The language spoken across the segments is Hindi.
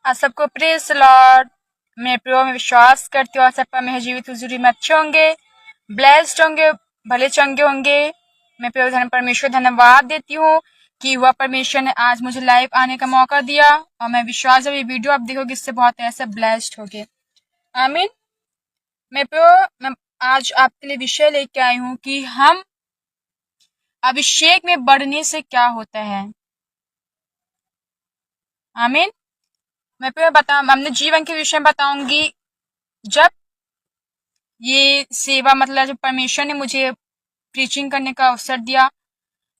आज सबको प्रेज लॉर्ड। मैं प्रो में विश्वास करती हूँ आज सब में जीवित हुजूरी में अच्छे होंगे, ब्लेस्ड होंगे, भले चंगे होंगे। मैं प्रो धन परमेश्वर धन्यवाद देती हूँ कि वह परमेश्वर ने आज मुझे लाइव आने का मौका दिया और मैं विश्वास जब ये वीडियो आप देखोगे इससे बहुत ऐसे ब्लेस्ड होगे। आमीन। मैं आज आपके लिए विषय लेके आई हूँ कि हम अभिषेक में बढ़ने से क्या होता है। आमीन। मैं अपने जीवन के विषय में बताऊंगी। जब ये सेवा मतलब जब परमेश्वर ने मुझे प्रीचिंग करने का अवसर दिया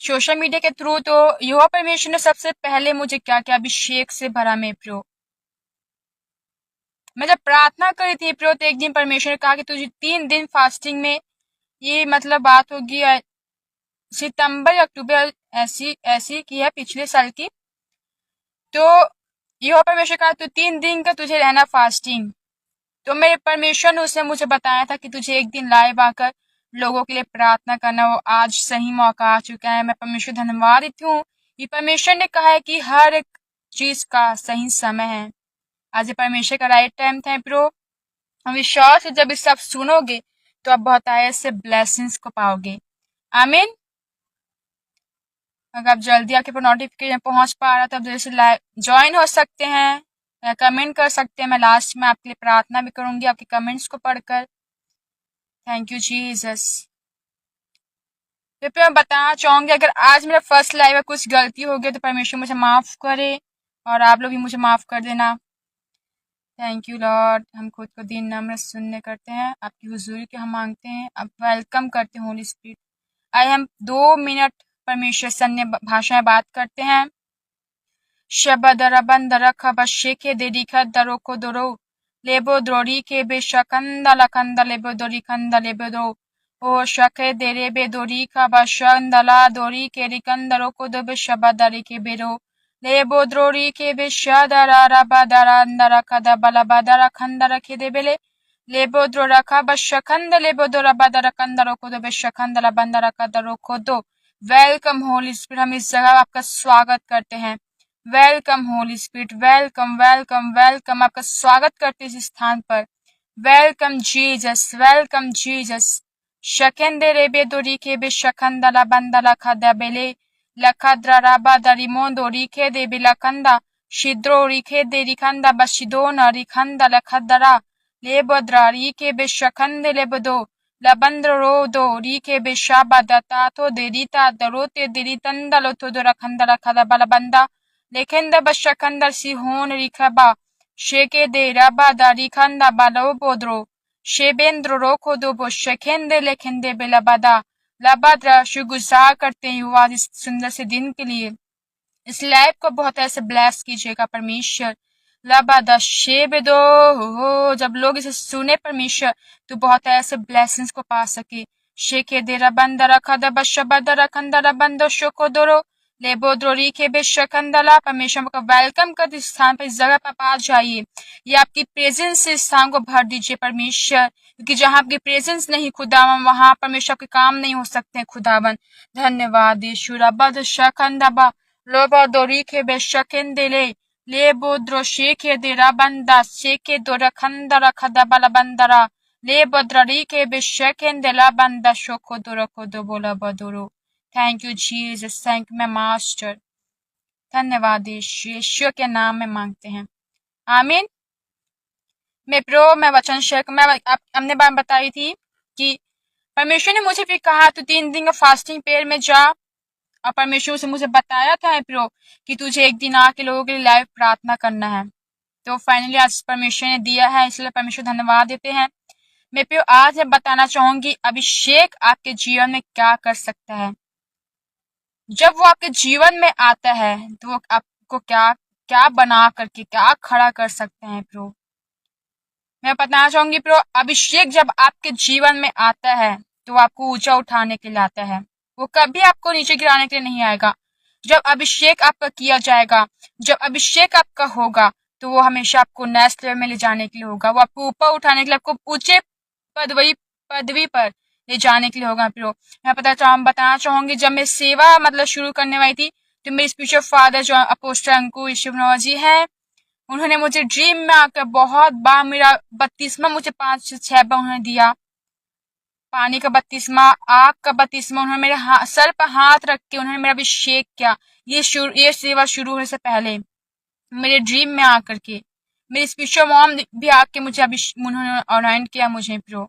सोशल मीडिया के थ्रू, तो यहोवा परमेश्वर ने सबसे पहले मुझे क्या क्या अभिषेक से भरा। मैं जब प्रार्थना करी थी तो एक दिन परमेश्वर ने कहा कि तुझे 3 दिन फास्टिंग में, ये मतलब बात होगी सितंबर या अक्टूबर ऐसी की है पिछले साल की। तो यहोवा परमेश्वर कहा तो 3 दिन का तुझे रहना फास्टिंग। तो मेरे परमेश्वर ने उसने मुझे बताया था कि तुझे एक दिन लाइव आकर लोगों के लिए प्रार्थना करना। वो आज सही मौका आ चुका है। मैं परमेश्वर धन्यवाद देती हूँ कि परमेश्वर ने कहा है कि हर एक चीज का सही समय है। आज ये परमेश्वर का राइट टाइम था प्रो। हम विश्वास है जब इस सब सुनोगे तो आप बहुत ऐसे ब्लेसिंग्स को पाओगे। आमीन। अगर आप जल्दी आपके पर नोटिफिकेशन पहुंच पा रहा तो आप जैसे ज्वाइन हो सकते हैं, कमेंट कर सकते हैं। मैं लास्ट में आपके लिए प्रार्थना भी करूंगी आपके कमेंट्स को पढ़कर। Thank you Jesus. तो मैं बताना चाहूंगी अगर आज मेरा फर्स्ट लाइव में कुछ गलती हो गई तो परमेश्वर मुझे माफ करे और आप लोग भी मुझे माफ कर देना। Thank you Lord. हम खुद को दिन नम्र शून्य करते हैं, आपकी हुजूरी के हम मांगते हैं, आप वेलकम करते हैं होली स्पिरिट। आइए हम 2 मिनट परमेश्वर से अन्य भाषाएं बात करते हैं। शबदरबंदर खबशेखे देरिखा दरो को दरो लेबो द्रोरी के बेशकंदा लखंदा लेबो दोरी खंदा लेबो दो ओ शखे देरे बे दोरी का बशंदला दोरी के रिकंदरो को दो बेशबदरी के बेरो लेबो द्रोरी के बेशदरा रबदरा अंदरा कदा बलबदरा खंदरा के देबेले लेबो द्रो रखा बशखंद लेबो दो रबदरा कंदरो को दो बेशखंदला बंदरा कदरो को दो। Welcome Holy Spirit. हम इस जगह आपका स्वागत करते हैं। Welcome Holy Spirit. Welcome welcome welcome. आपका स्वागत करते हैं इस स्थान पर। Welcome Jesus. Welcome Jesus. शकेंदे रेबे दोरी के बे शखंदला बंदला खदा बेले लखद्रा राबा दरिमो दोरी के दे बिलखंदा शिद्रो रिखे दे रिखंदा बशिदोना रिखंदा लखदरा लेबद्रा री के बे शखंदे लेबदो लबंद्र रो दो री के बे शाबा दता तो देरीता दरोते देरीतंदलो तो दो रखंदला खदा बलबंदा लेखेंदा बशखंदर सिहोन रिखबा शेके दे रबा दा रिखंदा बालो बोद्रो शेबेंद्र रोको दो बो शेखेंदे लेखेंदे बेलबदा लबद्रा शुगुजार करते हैं युवा इस सुंदर से दिन के लिए। इस लाइफ को बहुत ऐसे ब्लेस कीजिएगा परमेश्वर। लबदा शेब दो हो जब लोग इसे सुने परमेश्वर तो बहुत ऐसे ब्लेसिंग्स को पा सके। शेके दे रबंदा रखा दा बशबदा रखंदा रबंदो शोको दोरो लेबो द्रोरी के बेशकंदला। परमेश्वर का वेलकम कर इस स्थान पर, इस जगह पर आ जाइए। ये आपकी प्रेजेंस से इस स्थान को भर दीजिए परमेश्वर, क्योंकि जहाँ आपकी प्रेजेंस नहीं खुदावन वहां परमेश्वर के काम नहीं हो सकते खुदावन। धन्यवाद यीशु। रबद शखंदबा लोबो दोरी के बेशकेंदले लेबो द्रो शेके दे रबंदा शेके दो रखंदा रखदा बलबंदरा लेबो द्रोरी के बेशकेंदला बंदा शोको दो रखो दो बोला बदोरो। Thank you Jesus. Thank you my master. धन्यवाद यीशु के नाम में मांगते हैं। आमीन। मैं वचन शेयर हमने बात बताई थी कि परमेश्वर ने मुझे भी कहा तो 3 दिन का फास्टिंग पेड़ में जा, और परमेश्वर से मुझे बताया था कि तुझे एक दिन आके लोगों के लिए लाइव प्रार्थना करना है। तो फाइनली आज परमेश्वर ने दिया है, इसलिए परमेश्वर धन्यवाद देते हैं। आज मैं बताना चाहूंगी अभिषेक आपके जीवन में क्या कर सकता है। जब वो आपके जीवन में आता है तो वो आपको क्या क्या बना करके क्या खड़ा कर सकते हैं मैं बताना चाहूंगी अभिषेक जब आपके जीवन में आता है तो वो आपको ऊंचा उठाने के लिए आता है। वो कभी आपको नीचे गिराने के लिए नहीं आएगा। जब अभिषेक आपका किया जाएगा, जब अभिषेक आपका होगा तो वो हमेशा आपको नेक्स्ट लेवल में ले जाने के लिए होगा। वो आपको ऊपर उठाने के लिए, आपको ऊंचे पदवी पर ले जाने के लिए होगा। मैं बताना चाहूंगी जब मैं सेवा मतलब शुरू करने वाली थी तो मेरे स्पिरिचुअल फादर जो अपोस्टल अंकुर शिवनवा जी हैं, उन्होंने मुझे ड्रीम में आकर बहुत बार मेरा बपतिस्मा मुझे 5 से 6 बार उन्होंने दिया। पानी का बपतिस्मा, आग का बपतिस्मा, उन्होंने मेरे सर पर हाथ रख के उन्होंने मेरा अभिषेक किया। ये सेवा शुरू होने से पहले मेरे ड्रीम में आकर के मेरी स्पिरिचुअल मॉम भी आके मुझे उन्होंने अनॉइंट किया मुझे प्रो।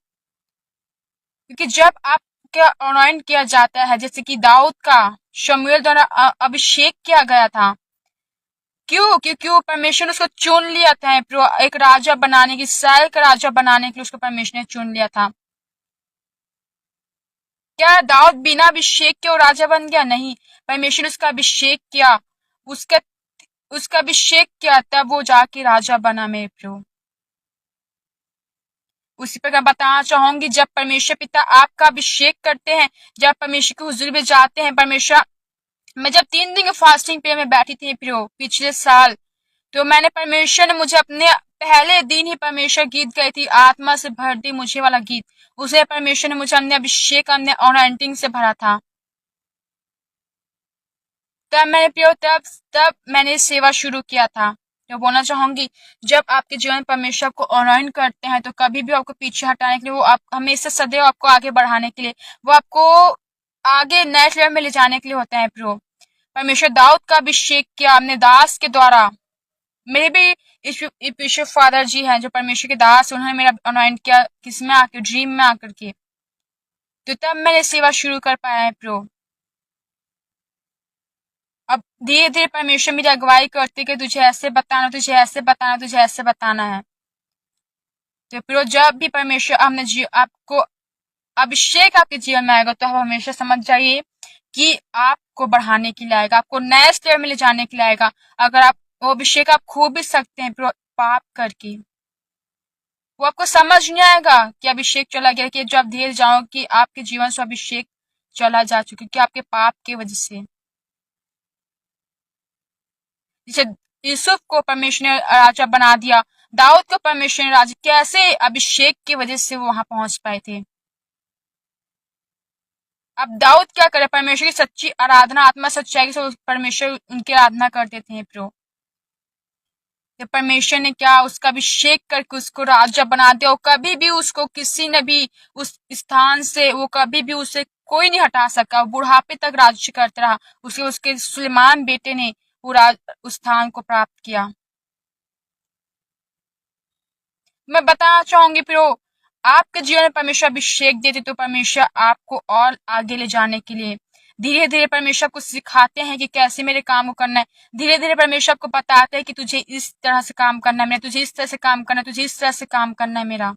क्योंकि जब आपका अनॉइंट किया जाता है, जैसे कि दाऊद का शमूएल द्वारा अभिषेक किया गया था, क्यों? क्योंकि वो परमेश्वर ने उसको चुन लिया था प्रो, एक राजा बनाने की, इस्राएल का राजा बनाने के लिए उसको परमेश्वर ने चुन लिया था। क्या दाऊद बिना अभिषेक के वो राजा बन गया? नहीं, परमेश्वर ने उसका अभिषेक किया, उसका उसका अभिषेक किया, तब वो जाके राजा बना मेरे प्रभु। उसी प्रकार बताना चाहूंगी, जब परमेश्वर पिता आपका अभिषेक करते हैं, जब परमेश्वर के हुजूर में जाते हैं, परमेश्वर, मैं जब 3 दिन के फास्टिंग पे में बैठी थी प्रभु पिछले साल, तो मैंने परमेश्वर ने मुझे अपने पहले दिन ही परमेश्वर गीत गाई थी, आत्मा से भर दी मुझे वाला गीत। उसे परमेश्वर ने मुझे अपने अभिषेक, अपने अनॉइंटिंग से भरा था। तब मैंने प्रियो तब मैंने सेवा शुरू किया था। तो बोलना चाहूंगी, जब आपके जीवन में परमेश्वर को अनॉइंट करते हैं, तो कभी भी आपको पीछे हटाने के लिए, वो आप हमेशा सदैव आपको आगे बढ़ाने के लिए, वो आपको आगे नेक्स्ट लेवल में ले जाने के लिए होते हैं प्रो। परमेश्वर दाऊद का अभिषेक किया अपने दास के द्वारा। मेरे भी ईश्वर फादर जी हैं जो परमेश्वर के दास, उन्होंने मेरा अनॉइंट किया, किसमें आकर? ड्रीम में आकर के। तो तब मैंने सेवा शुरू कर पाया है प्रो। अब धीरे धीरे परमेश्वर मेरी अगुवाई करती कि तुझे ऐसे बताना, तुझे ऐसे बताना, तुझे ऐसे बताना है। तो प्रो, जब भी परमेश्वर आपको अभिषेक आपके जीवन में आएगा, तो आप हमेशा समझ जाइए कि आपको बढ़ाने के लिए आएगा, आपको नए स्टेप में ले जाने के लिए आएगा। अगर आप वो अभिषेक आप खो भी सकते हैं प्रो पाप करके, वो आपको समझ नहीं आएगा कि अभिषेक चला गया, कि जब धीरे जाओ कि आपके जीवन से अभिषेक चला जा चुका, कि आपके पाप की वजह से। जैसे यूसुफ को परमेश्वर ने राजा बना दिया, दाऊद को परमेश्वर ने राजा, कैसे? अभिषेक की वजह से वो वहां पहुंच पाए थे। अब दाऊद क्या करे? परमेश्वर की सच्ची आराधना, आत्मा सच्चाई से परमेश्वर उनकी आराधना करते थे प्रो। तो परमेश्वर ने क्या? उसका अभिषेक करके उसको राजा बना दिया, और कभी भी उसको किसी ने भी उस स्थान से, वो कभी भी उसे कोई नहीं हटा सका। बुढ़ापे तक राज्य करता रहा। उसके सुलेमान बेटे ने उस स्थान को प्राप्त किया। मैं बताना चाहूंगी प्रो, आपके जीवन में परमेश्वर अभिषेक देते, तो परमेश्वर आपको और आगे ले जाने के लिए धीरे धीरे परमेश्वर को सिखाते हैं कि कैसे मेरे काम को करना है। धीरे धीरे परमेश्वर को बताते हैं कि तुझे इस तरह से काम करना है, तुझे इस तरह से काम करना है, तुझे इस तरह से काम करना है मेरा।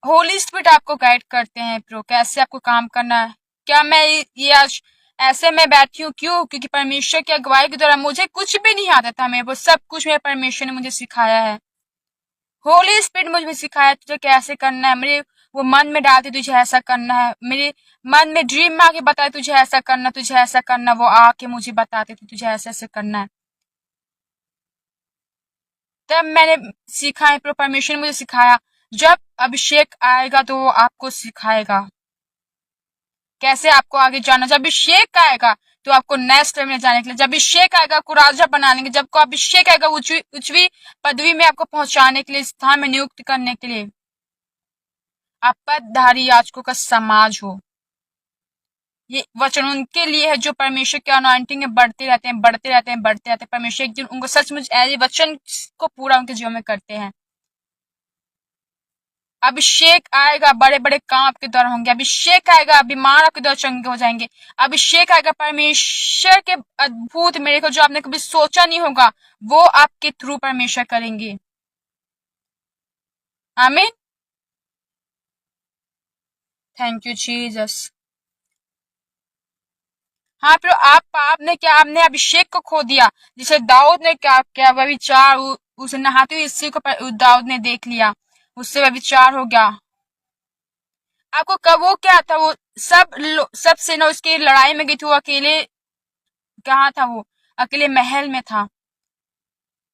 होली स्पिरिट आपको गाइड करते हैं प्रो, कैसे आपको काम करना है। क्या मैं ये आज ऐसे में बैठी हूँ? क्यों? क्योंकि परमेश्वर की अगुवाई के द्वारा मुझे कुछ भी नहीं आता था, मेरे वो सब कुछ मेरे परमेश्वर ने मुझे सिखाया है। होली स्पिरिट मुझे सिखाया तुझे कैसे करना है। मेरे वो मन में डालते तुझे ऐसा करना है, मेरे मन में ड्रीम में आके बताए तुझे ऐसा करना, तुझे ऐसा करना, वो आके मुझे बताते थे तुझे ऐसे ऐसे करना है। तब मैंने सीखा है, परमेश्वर ने मुझे सिखाया। जब अभिषेक आएगा तो वो आपको सिखाएगा कैसे आपको आगे जाना। जब अभिषेक आएगा तो आपको नेक्स्ट लेवल में जाने के लिए, जब अभिषेक आएगा आपको राजा बनाने के लिए, जब को अभिषेक आएगा उच्चवी पदवी में आपको पहुंचाने के लिए, स्थान में नियुक्त करने के लिए, आप पदधारी याजकों का समाज हो। ये वचन उनके लिए है जो परमेश्वर के अनॉइंटिंग में बढ़ते रहते हैं, बढ़ते रहते हैं, बढ़ते रहते हैं। परमेश्वर एक दिन उनको सचमुच ऐसे वचन को पूरा उनके जीवन में करते हैं। अभिषेक आएगा, बड़े बड़े काम आपके द्वारा होंगे। अभिषेक आएगा, बीमार आपके द्वारा चंगे हो जाएंगे। अभिषेक आएगा, परमेश्वर के अद्भुत मेरे को जो आपने कभी सोचा नहीं होगा, वो आपके थ्रू परमेश्वर करेंगे। आमीन। Thank you Jesus. हाँ फिर आपने क्या? आपने अभिषेक को खो दिया। जिसे दाऊद ने क्या किया? व्यभिचार, उसे नहाते हुए स्त्री को दाऊद ने देख लिया, उससे व्यभिचार हो गया। आपको कब वो क्या था? वो सब सेना उसकी लड़ाई में गई थी, वो अकेले कहाँ था? वो अकेले महल में था,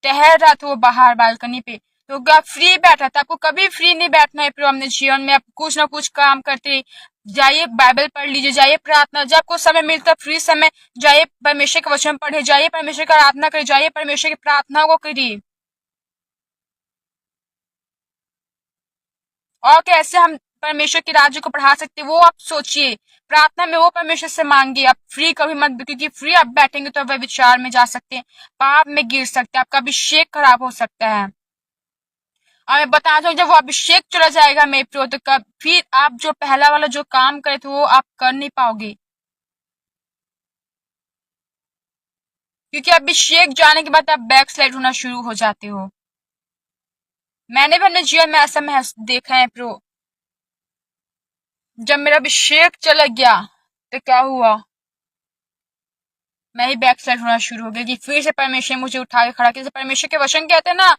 टहल रहा था वो बाहर बालकनी पे। तो क्या फ्री बैठा था? आपको कभी फ्री नहीं बैठना है प्रभु अपने जीवन में। आप कुछ ना कुछ काम करते जाइए, बाइबल पढ़ लीजिए, जाइए प्रार्थना, जब आपको समय मिलता है फ्री समय, जाइए परमेश्वर का वचन पढ़े, जाइए परमेश्वर का आराधना करिए, जाइए परमेश्वर की प्रार्थना को करिए। और कैसे हम परमेश्वर के राज्य को बढ़ा सकते हैं वो आप सोचिए। प्रार्थना में वो परमेश्वर से मांगिए। आप फ्री कभी मत, क्योंकि फ्री आप बैठेंगे तो वह विचार में जा सकते हैं, पाप में गिर सकते हैं, आपका अभिषेक खराब हो सकता है। और मैं बता दूं, जब वो अभिषेक चला जाएगा मेरे प्रियो, तो कब फिर आप जो पहला वाला जो काम करे थे वो आप कर नहीं पाओगे, क्योंकि अभिषेक जाने के बाद आप बैक स्लाइड होना शुरू हो जाते हो। मैंने भी अपने जीवन में ऐसा महसूस देखा है प्रो। जब मेरा अभिषेक चला गया तो क्या हुआ, मैं ही बैक साइड होना शुरू हो गया कि फिर से परमेश्वर मुझे उठा के खड़ा किया। परमेश्वर के वचन कहते हैं ना,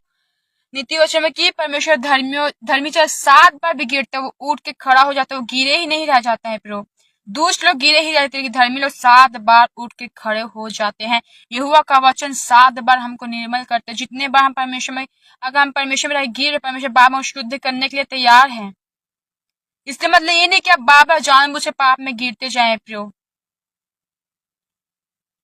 नीति वचन में, कि परमेश्वर धर्मी चाहे 7 बार भी गिरता है वो उठ के खड़ा हो जाता है, वो गिरे ही नहीं रह जाता है प्रो। दुष्ट लोग गिरे ही रहते हैं, धर्मी लोग 7 बार उठ के खड़े हो जाते हैं। यहोवा का वचन 7 बार हमको निर्मल करते हैं। जितने बार हम परमेश्वर में, अगर हम परमेश्वर में गिर, परमेश्वर बार बार शुद्ध करने के लिए तैयार है। इसलिए मतलब ये नहीं कि आप बार बार जानबूझ पाप में गिरते जाए प्रियो।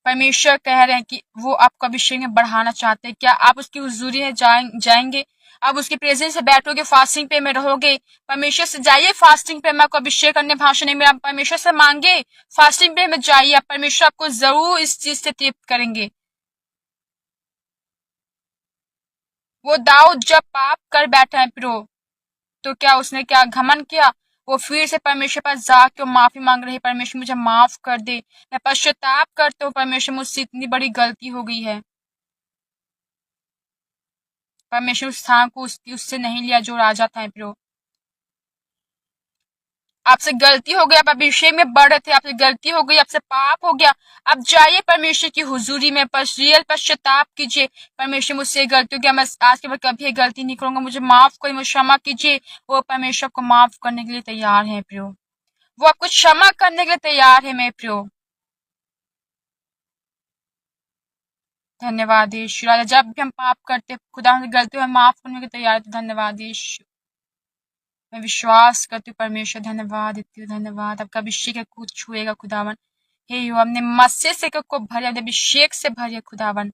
परमेश्वर कह रहे हैं कि वो आपका अभिषेक में बढ़ाना चाहते हैं। क्या आप उसकी हुजूरी में जाएंगे? आप उसकी प्रेजेंस से बैठोगे, फास्टिंग पे में रहोगे? परमेश्वर से जाइए फास्टिंग पे, मैं आपको अभिषेक करने भाषण नहीं, आप परमेश्वर से मांगे, फास्टिंग पे में जाइए, आप परमेश्वर आपको जरूर इस चीज से तृप्त करेंगे। वो दाऊद जब पाप कर बैठा है प्रो, तो क्या उसने क्या घमंड किया? वो फिर से परमेश्वर पास जाके माफी मांग रही, परमेश्वर मुझे माफ कर दे, मैं पश्चाताप करता हूँ, परमेश्वर मुझसे इतनी बड़ी गलती हो गई है। परमेश्वर उस स्थान को उससे नहीं लिया जो राजा था प्रो। आपसे गलती हो गई, आप अभिषेक में बढ़ रहे थे, आपसे गलती हो गई, आपसे पाप हो गया, आप जाइए परमेश्वर की हुजूरी में, रियल पश्चाताप कीजिए। परमेश्वर मुझसे गलती हो गया, मैं आज के बाद कभी गलती नहीं करूंगा, मुझे माफ करिए, मुझे क्षमा कीजिए। वो परमेश्वर को माफ करने के लिए तैयार है प्रियो। वो आपको क्षमा करने के लिए तैयार है मेरे प्रियो। धन्यवाद यीशु। राजा, जब भी हम पाप करते खुदा हमसे गलती हो माफ करने के तैयार है, तो धन्यवाद यीशु। मैं विश्वास करती हूँ परमेश्वर, धन्यवाद देती हूँ, धन्यवाद। आपका अभिषेक कुछ छुएगा खुदावन। हे यू अपने मस्से से को भरे, अपने अभिषेक से भरे खुदावन।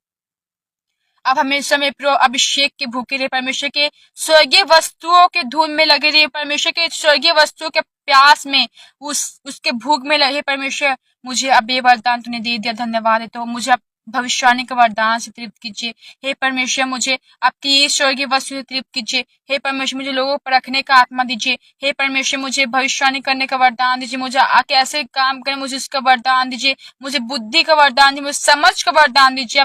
अब हमेशा में प्रो अभिषेक के भूखे रहे, परमेश्वर के स्वर्गीय वस्तुओं के धूम में लगे रहे, परमेश्वर के स्वर्गीय वस्तुओं के प्यास में, उसके भूख में लगे। परमेश्वर मुझे अब ये वरदान तूने दे दिया, धन्यवाद है। तो मुझे भविष्यवाणी के वरदान से तृप्त कीजिए। हे परमेश्वर मुझे आपकी स्वर्गीय वस्तु से तृप्त कीजिए। हे परमेश्वर मुझे लोगों पर रखने का आत्मा दीजिए। हे परमेश्वर मुझे भविष्यवाणी करने का वरदान दीजिए। मुझे कैसे काम करें मुझे उसका वरदान दीजिए। मुझे बुद्धि का वरदान दीजिए, मुझे समझ का वरदान दीजिए।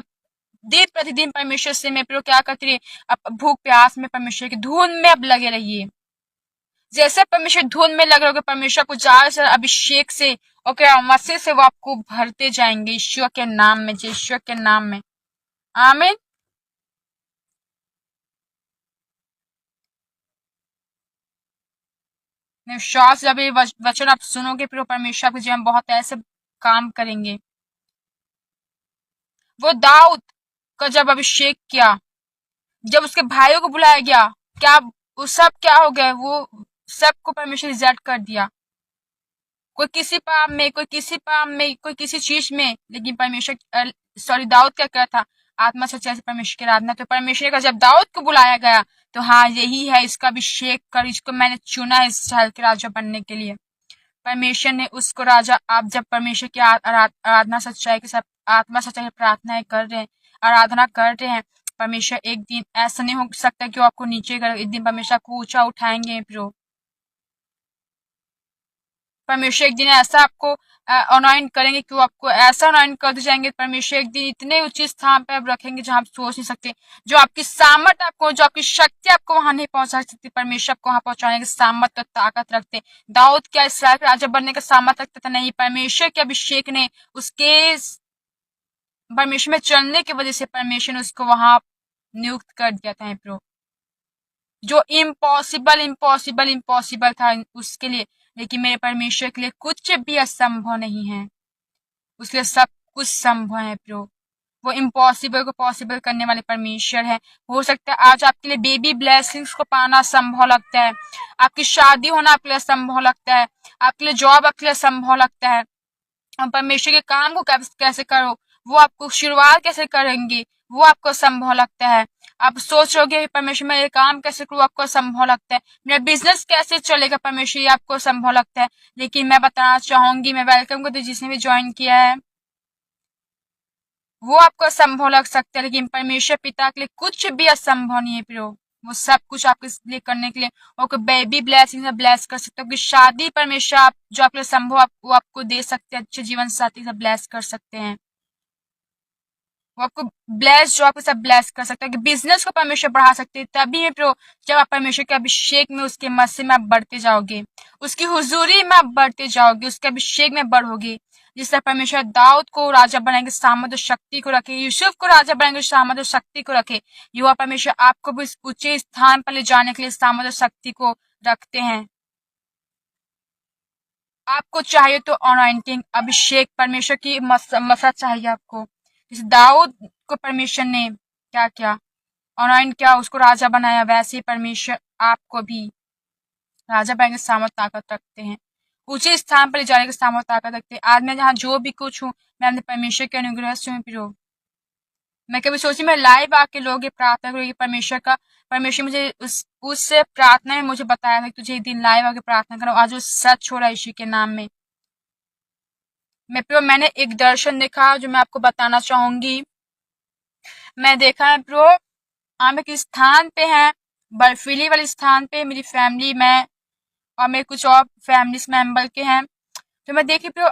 दिन प्रतिदिन परमेश्वर से मैं प्रो क्या करती रही, अब भूख प्यास में परमेश्वर की धुन में अब लगे रहिए। जैसे परमेश्वर धुन में लग रहे, परमेश्वर को ज्यादा से अभिषेक से और क्या मसीह से वो आपको भरते जाएंगे, ईश्वर के नाम में, ईश्वर के नाम में, आमीन। विश्वास, जब ये वचन आप सुनोगे फिर परमेश्वर आपके जीवन बहुत ऐसे काम करेंगे। वो दाऊद का जब अभिषेक किया, जब उसके भाइयों को बुलाया गया, क्या वो सब क्या हो गए, वो सबको परमेश्वर रिजेक्ट कर दिया। कोई किसी पाप में, कोई किसी पाप में, कोई किसी चीज में, लेकिन परमेश्वर सॉरी दाऊद क्या कहा था, आत्मा सच्चाई से परमेश्वर की आराधना। तो परमेश्वर का जब दाऊद को बुलाया गया, तो हाँ यही है, इसका अभिषेक कर, इसको मैंने चुना है इस शहर के राजा बनने के लिए। परमेश्वर ने उसको राजा, आप जब परमेश्वर की आराधना सच्चाई के साथ, आत्मा सच्चाई प्रार्थनाएं कर रहे हैं, आराधना कर रहे हैं, परमेश्वर एक दिन ऐसा नहीं हो सकता कि वो आपको नीचे कर, एक दिन परमेश्वर आपको ऊंचा उठाएंगे प्रो। परमेश्वर एक दिन ऐसा आपको अनॉइंट करेंगे कि वो आपको ऐसा अनॉइंट कर जाएंगे। परमेश्वर एक दिन इतने ऊंचे स्थान पर आप रखेंगे जहां आप सोच नहीं सकते। जो आपकी सामर्थ आपको, जो आपकी शक्ति आपको वहां नहीं पहुंचा सकती, परमेश्वर आपको वहां पहुंचाने की सामर्थ और ताकत रखते। दाऊद क्या इसराइल का राजा बनने का सामर्थ रखता था? नहीं, परमेश्वर के अभिषेक ने, उसके परमेश्वर में चलने की वजह से परमेश्वर ने उसको वहां नियुक्त कर दिया था प्रो। जो इम्पॉसिबल इम्पॉसिबल इम्पॉसिबल था उसके लिए, लेकिन मेरे परमेश्वर के लिए कुछ भी असंभव नहीं है, उसके लिए सब कुछ संभव है प्रो। वो इम्पॉसिबल को पॉसिबल करने वाले परमेश्वर है। हो सकता है आज आपके लिए बेबी ब्लेसिंग्स को पाना संभव लगता है, आपकी शादी होना आपके लिए संभव लगता है, आपके लिए जॉब आपके लिए संभव लगता है, और परमेश्वर के काम को कैसे करो, वो आपको शुरुआत कैसे करेंगे वो आपको संभव लगता है। आप सोच रहोगे परमेश्वर मैं ये काम कैसे करूँ, आपको संभव लगता है। मेरा बिजनेस कैसे चलेगा परमेश्वर, ये आपको संभव लगता है। लेकिन मैं बताना चाहूंगी, मैं वेलकम करती हूँ जिसने भी ज्वाइन किया है, वो आपको असंभव लग सकता है, लेकिन परमेश्वर पिता के लिए कुछ भी असंभव नहीं है प्रियो। वो सब कुछ आपके लिए करने के लिए, वो बेबी ब्लेसिंग से ब्लेस कर सकते हो कि शादी परमेश्वर आप जो आपके लिए संभव वो आपको दे सकते हैं, अच्छे जीवन साथी से ब्लेस कर सकते हैं, वो आपको ब्लेस जॉब के साथ ब्लेस कर सकते हैं, कि बिजनेस को परमेश्वर बढ़ा सकते हैं। तभी है प्रो जब आप परमेश्वर के अभिषेक में, उसके मसीह में आप बढ़ते जाओगे, उसकी हुजूरी में आप बढ़ते जाओगे, उसके अभिषेक में बढ़ोगे। जिस तरह परमेश्वर दाऊद को राजा बनाएंगे, सामर्थ और शक्ति को रखे, यूसुफ को राजा बनाएंगे, सामर्थ और शक्ति को रखे, युवा परमेश्वर आपको भी इस ऊंचे स्थान पर ले जाने के लिए सामर्थ और शक्ति को रखते हैं। आपको चाहिए तो अनॉइंटिंग, अभिषेक, परमेश्वर की मसा चाहिए आपको। जिस दाऊद को परमेश्वर ने क्या किया, अनॉइंट किया, उसको राजा बनाया, वैसे ही परमेश्वर आपको भी राजा बनाने की सामर्थ ताकत रखते हैं, ऊंचे स्थान पर ले जाने की सामर्थ ताकत रखते हैं। आज मैं जहाँ जो भी कुछ हूँ, मैं अपने परमेश्वर के अनुग्रह से हूँ प्रियो। मैं कभी सोची मैं लाइव आके लोग ये प्रार्थना करूँगी परमेश्वर का, परमेश्वर मुझे उससे प्रार्थना में मुझे बताया था कि तुझे एक दिन लाइव आके प्रार्थना करो, आज वो सच हो रहा है यीशु के नाम में। मैंने एक दर्शन देखा जो मैं आपको बताना चाहूंगी। मैं देखा है प्रो, हम एक स्थान पे हैं, बर्फीली वाले स्थान पे, मेरी फैमिली, मैं और मेरे कुछ और फैमिली मेंबर के हैं। तो मैं देखी प्रो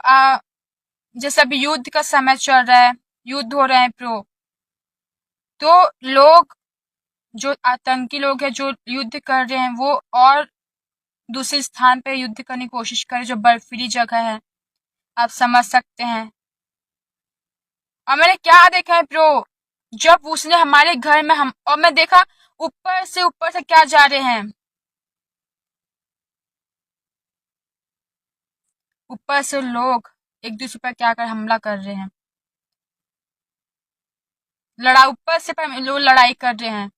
जैसे अभी युद्ध का समय चल रहा है, युद्ध हो रहे हैं प्रो, तो लोग जो आतंकी लोग हैं जो युद्ध कर रहे हैं, वो और दूसरे स्थान पे युद्ध करने की कोशिश कर रहे हैं जो बर्फीली जगह है, आप समझ सकते हैं। और मैंने क्या देखा है प्रो, जब उसने हमारे घर में हम, और मैं देखा ऊपर से क्या जा रहे हैं, ऊपर से लोग एक दूसरे पर क्या कर हमला कर रहे हैं, ऊपर से लोग लड़ाई कर रहे हैं,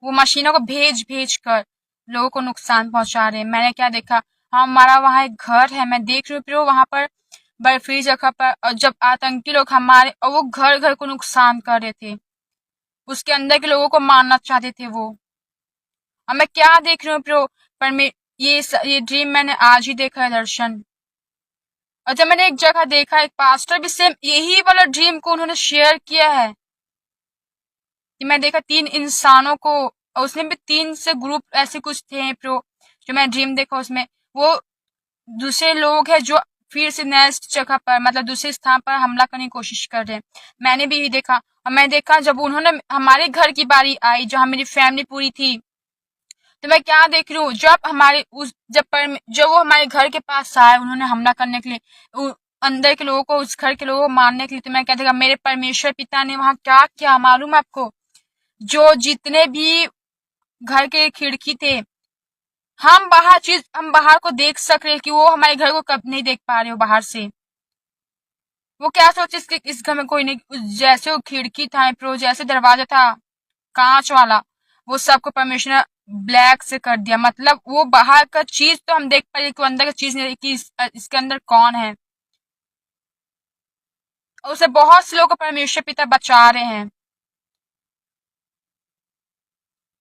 वो मशीनों को भेज भेज कर लोगों को नुकसान पहुंचा रहे हैं। मैंने क्या देखा, हमारा वहां एक घर है, मैं देख रही हूँ वहां पर बर्फीली जगह पर, और जब आतंकी लोग हमारे, और वो घर घर को नुकसान कर रहे थे, उसके अंदर के लोगों को मारना चाहते थे वो। और मैं क्या देख रही हूँ प्रो, पर मैं ये ड्रीम मैंने आज ही देखा है दर्शन। और जब मैंने एक जगह देखा, एक पास्टर भी सेम यही वाला ड्रीम को उन्होंने शेयर किया है, कि मैं देखा 3 इंसानों को, और उसमें भी 3 से ग्रुप ऐसे कुछ थे प्रो, जो मैं ड्रीम देखा उसमें वो दूसरे लोग हैं जो फिर से नेक्स्ट जगह पर, मतलब दूसरे स्थान पर हमला करने की कोशिश कर रहे हैं। मैंने भी यही देखा, और मैं देखा जब उन्होंने हमारे घर की बारी आई, जहाँ मेरी फैमिली पूरी थी, तो मैं क्या देख रही हूँ, जब हमारे उस जब वो हमारे घर के पास आए, उन्होंने हमला करने के लिए, अंदर के लोगों को, उस घर के लोगों को मारने के लिए, तो मैं क्या देखा, मेरे परमेश्वर पिता ने वहां क्या किया मालूम है आपको, जो जितने भी घर के खिड़की थे, हम बाहर को देख सक रहे कि वो हमारे घर को कब नहीं देख पा रहे हो बाहर से। वो क्या सोचे इस घर में कोई नहीं, जैसे वो खिड़की था प्रो, जैसे दरवाजा था कांच वाला, वो सबको परमेश्वर ने ब्लैक से कर दिया। मतलब वो बाहर का चीज तो हम देख पा रहे कि अंदर का चीज नहीं, कि इसके अंदर कौन है। और उसे बहुत से लोगों को परमेश्वर पिता बचा रहे हैं।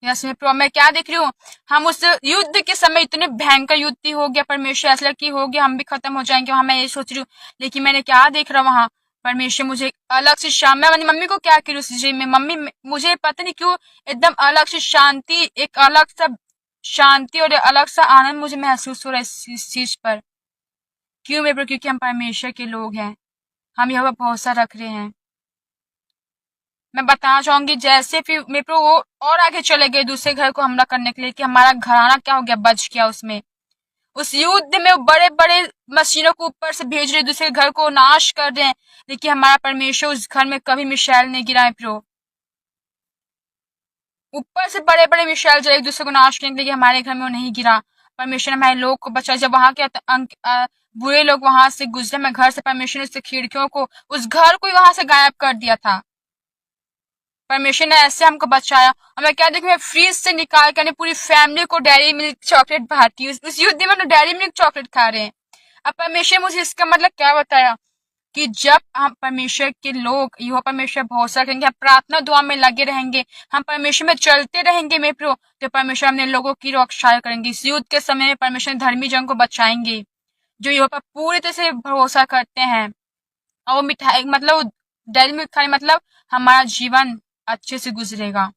यस प्रो, मैं क्या देख रही हूँ, हम उस युद्ध के समय इतने भयंकर युद्ध हो गया, परमेश्वर ऐसा कि हो गया हम भी खत्म हो जाएंगे वहां, मैं ये सोच रही हूँ। लेकिन मैंने क्या देख रहा वहां, परमेश्वर मुझे एक अलग से शाम, मैं अपनी मम्मी को क्या करी उस ड्रीम में, मम्मी मुझे पता नहीं क्यों एकदम अलग से शांति, एक अलग सा शांति और अलग सा आनंद मुझे महसूस हो रहा है इस चीज पर। क्यों मेरे, क्योंकि हम परमेश्वर के लोग हैं, हम यह भरोसा रख रहे हैं। मैं बताना चाहूंगी जैसे फिर मेरे को वो और आगे चले गए दूसरे घर को हमला करने के लिए, कि हमारा घराना क्या हो गया, बच गया उसमें। उस युद्ध में वो बड़े बड़े मशीनों को ऊपर से भेज रहे, दूसरे घर को नाश कर रहे हैं, लेकिन हमारा परमेश्वर उस घर में कभी मिसाइल नहीं गिराए प्रो। ऊपर से बड़े बड़े मिसाइल जो एक दूसरे को नाश करने के लिए, हमारे घर में वो नहीं गिरा। परमेश्वर ने हमारे लोग को बचा। जब वहां के बुरे लोग वहां से गुजरे, मैं घर से परमेश्वर ने उससे खिड़कियों को, उस घर को ही वहां से गायब कर दिया था। परमेश्वर ने ऐसे हमको बचाया। और मैं क्या देखूं, मैं फ्रीज से निकाल कर पूरी फैमिली को डेयरी मिल्क चॉकलेट बांटी। उस युद्ध में डेयरी मिल्क चॉकलेट खा रहे हैं। अब परमेश्वर मुझे इसका मतलब क्या बताया कि जब हम परमेश्वर के लोग यहोवा परमेश्वर भरोसा करेंगे, हम प्रार्थना दुआ में लगे रहेंगे, हम परमेश्वर में चलते रहेंगे मेरे प्रियो, तो परमेश्वर अपने लोगों की रक्षा करेंगे। इस युद्ध के समय में परमेश्वर धर्मी जन को बचाएंगे जो यहोवा पर पूरी तरह से भरोसा करते हैं। और वो मिठाई मतलब डेयरी मिल्क खाने मतलब हमारा जीवन अच्छे से गुजरेगा।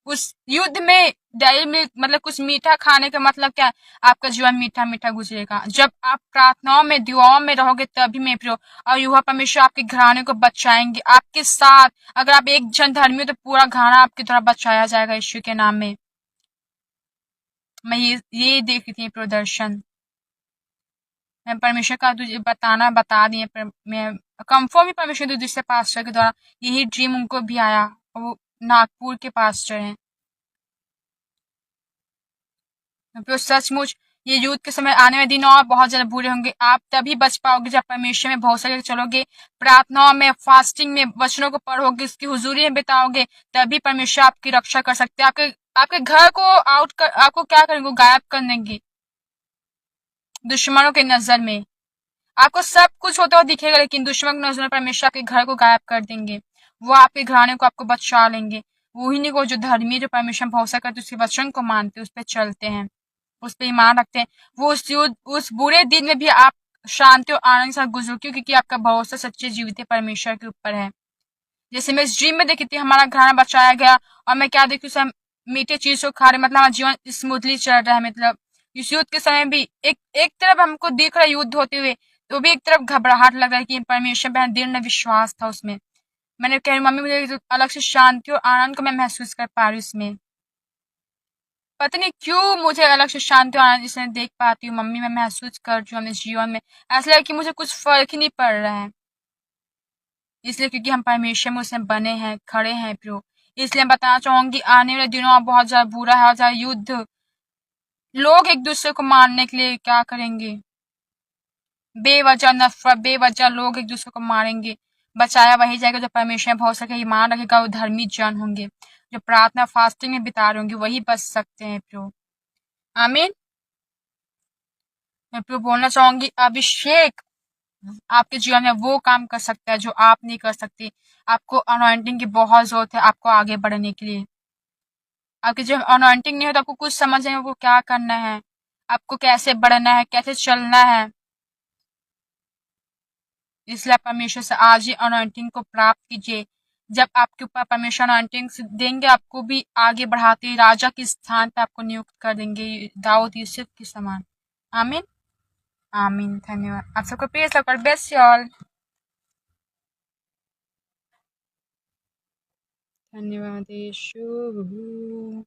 उस युद्ध में डेयरी मिल्क मतलब कुछ मीठा खाने का मतलब क्या है? आपका जीवन मीठा मीठा गुजरेगा। जब आप प्रार्थनाओं में दुआओं में रहोगे तभी में प्रियो, और यहोवा परमेश्वर आपके घराने को बचाएंगे आपके साथ। अगर आप एक जन धर्मी हो तो पूरा घराना आपके द्वारा बचाया जाएगा यीशु के नाम में। मैं ये देख रही थी प्रदर्शन, मैं परमेश्वर का तुझे बता दिए पर मैं कंफर्म भी परमेश्वर दूसरे पास्टर के द्वारा यही ड्रीम उनको भी आया। वो नागपुर के पास्टर हैं। तो सचमुच ये युद्ध के समय आने वाले दिन और बहुत ज्यादा बुरे होंगे। आप तभी बच पाओगे जब परमेश्वर में भरोसा करके चलोगे, प्रार्थनाओं में, फास्टिंग में, वचनों को पढ़ोगे, उसकी हुजूरी में बिताओगे, तभी परमेश्वर आपकी रक्षा कर सकते हैं। आपके आपके घर को आपको क्या करेंगे, गायब कर देंगे दुश्मनों के नजर में। आपको सब कुछ होता हुआ दिखेगा, लेकिन दुश्मन की नजर में परमेश्वर आपके घर को गायब कर देंगे। वो आपके घराने को आपको बचा लेंगे। वही नहीं को जो धर्मी, जो परमेश्वर भरोसा करते, उसके वचन को मानते, उस पर चलते हैं, उस पर ईमान रखते हैं, वो उस बुरे दिन में भी आप शांति और आनंद के साथ गुजरो, क्योंकि आपका भरोसा सच्चे जीवित परमेश्वर के ऊपर है। जैसे मैं इस ड्रीम में देखी थी, हमारा घराना बचाया गया, और मैं क्या देखी, हम मीठे चीज को खा रहे, मतलब हमारा जीवन स्मूथली चल रहा है। मतलब इस युद्ध के समय भी एक तरफ हमको दिख रहा है युद्ध होते हुए, तो भी एक तरफ घबराहट लग रहा है कि परमेश्वर में दृढ़ विश्वास था उसमें। मैंने कह मम्मी मुझे अलग से शांति और आनंद को मैं महसूस कर पा रही हूँ इसमें। पता नहीं क्यों मुझे अलग से शांति और आनंद इसमें देख पाती हूँ मम्मी, मैं महसूस कर रही हूँ अपने जीवन में। ऐसा लगे कि मुझे कुछ फर्क ही नहीं पड़ रहा है, इसलिए क्योंकि हम परमेश्वर में उसमें बने हैं, खड़े हैं प्रभु। इसलिए मैं बताना चाहूंगी आने वाले दिनों में बहुत ज्यादा बुरा है, ज्यादा युद्ध, लोग एक दूसरे को मारने के लिए क्या करेंगे, बेवजह नफरत, बेवजह लोग एक दूसरे को मारेंगे। बचाया वही जाएगा जो परमेश्वर में भरोसा के ईमान रखेगा, वो धर्मी जन होंगे, जो प्रार्थना फास्टिंग में बिता रहे होंगे, वही बच सकते हैं प्रभु। आमीन। मैं प्रभु बोलना चाहूंगी, अभिषेक आपके जीवन में वो काम कर सकता है जो आप नहीं कर सकती। आपको अनॉइंटिंग की बहुत जरूरत है आपको आगे बढ़ने के लिए। आपकी जब अनॉइंटिंग नहीं हो तो आपको कुछ समझ नहीं आपको क्या करना है, आपको कैसे बढ़ना है, कैसे चलना है। इसलिए आप परमेश्वर से आज ही अनॉइंटिंग को प्राप्त कीजिए। जब आपके ऊपर परमेश्वर अनॉइंटिंग देंगे, आपको भी आगे बढ़ाते राजा के स्थान पर आपको नियुक्त कर देंगे, दाऊद यूसुफ के समान। आमीन आमीन। धन्यवाद। आप सबको praise Lord, God bless you all. धन्यवाद यीशु।